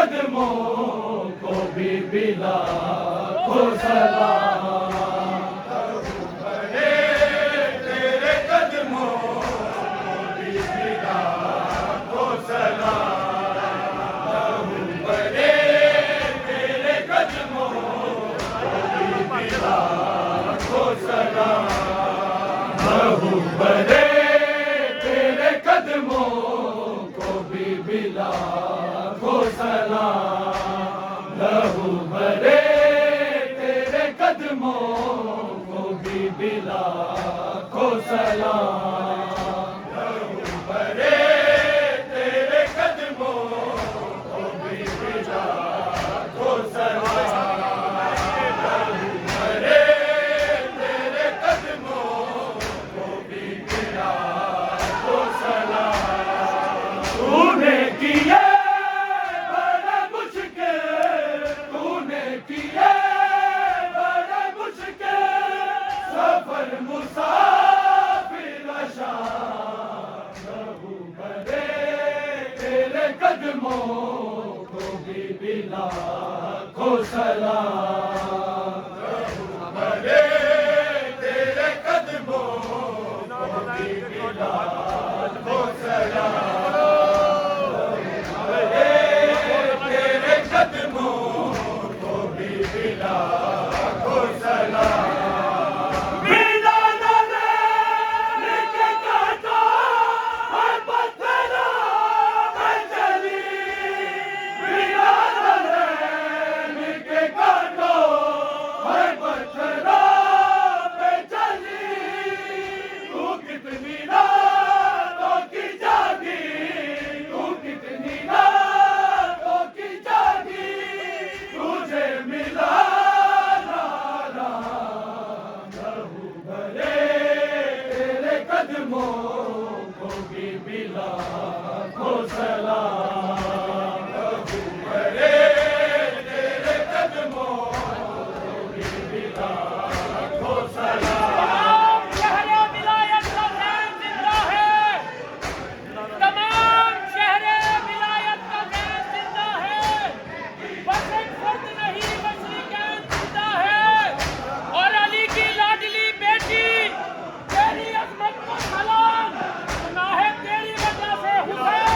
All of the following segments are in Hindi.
कदमों को भी बिला को सलाम। तेरे कदमों को भी बिला को सलाम। तेरे कदमों को भी बिला को सलाम। बड़े तेरे कदमों को भी बिला को सलाम। लहू भरे तेरे कदमों को भी बिला को सलाम। लहू भरे तेरे कदमों को भी बिला को सलाम। लहू भरे तेरे कदमों को भी बिला को सलाम। तूने किया कदमों को भी बिला को सलाम। भरे तेरे कदमों को भी बिला को सलाम। भरे तेरे कदमों को भी बिला को सलाम। कदमों को भी बिला को सलाम। भरे तेरे कदमों को भी बिला को सलाम। शहरे विलायत का फैज़ जिंदा है, तमाम शहरे विलायत का फैज़ जिंदा है। बस एक फर्द नहीं बशरी कैद जिंदा है। और अली की लाडली बेटी तेरी अज़मत को सलाम। सुना है तेरी वजह से हुसैन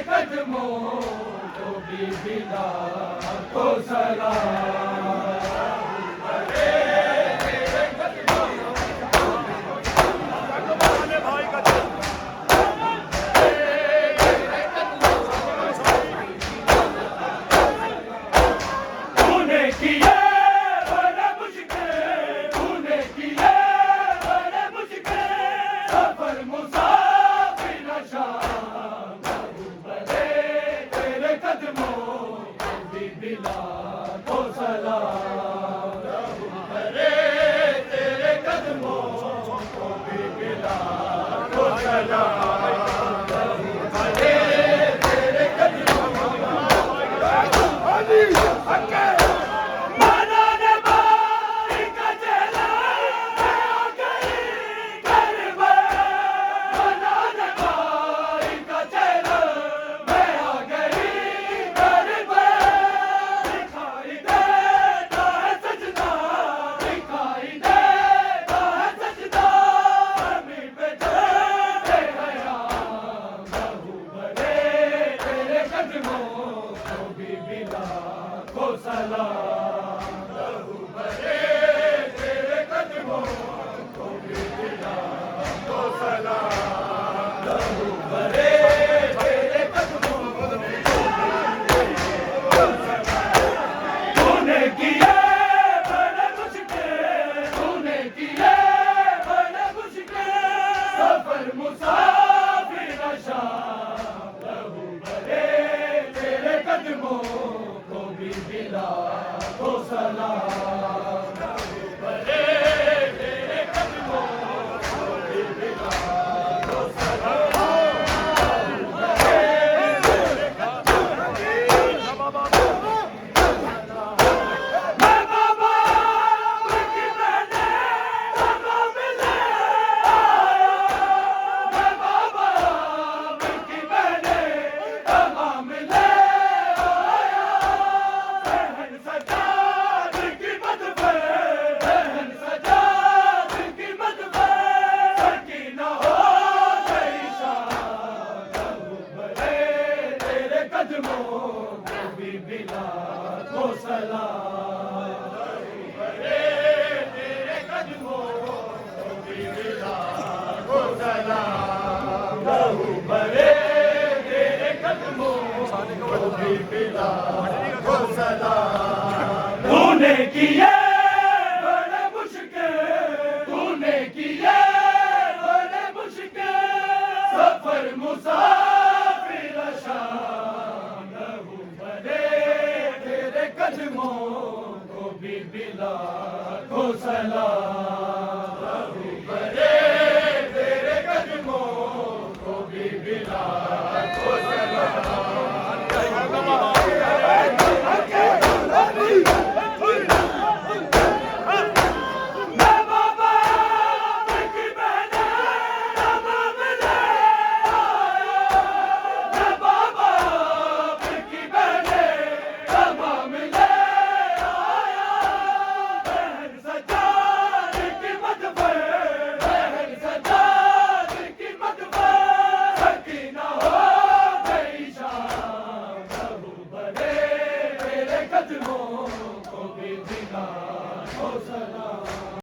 कदमों को भी बिला को सलाम। भरे तेरे कदमों तूने किया बड़ा मुश्किल, तूने किया बड़ा मुश्किल सफर मुसाफिर शाम। कदमों को भी बिला को सलाम। भरे तेरे कदमों को भी बिला को सलाम। भरे तेरे कदमों को सलाम। भरे तेरे कदमों को भी बिला को सलाम। भरे तेरे कदमों को भी तूने किया बड़ा मुश्किल, तूने किया बड़ा मुश्किल सफर मुसाफिर शाम। सलाम तेरे कदमों को भी लाखों सलाम लहू भरे तेरे कदमों को भी लाखों सलाम तूने किए बड़े मुश्किल तूने किए बड़े मुश्किल सफर मुसाफिर शाम लहू भरे तेरे कदमों को भी लाखों सलाम लहू भरे तेरे कदमों को भी लाखों सलाम कदमों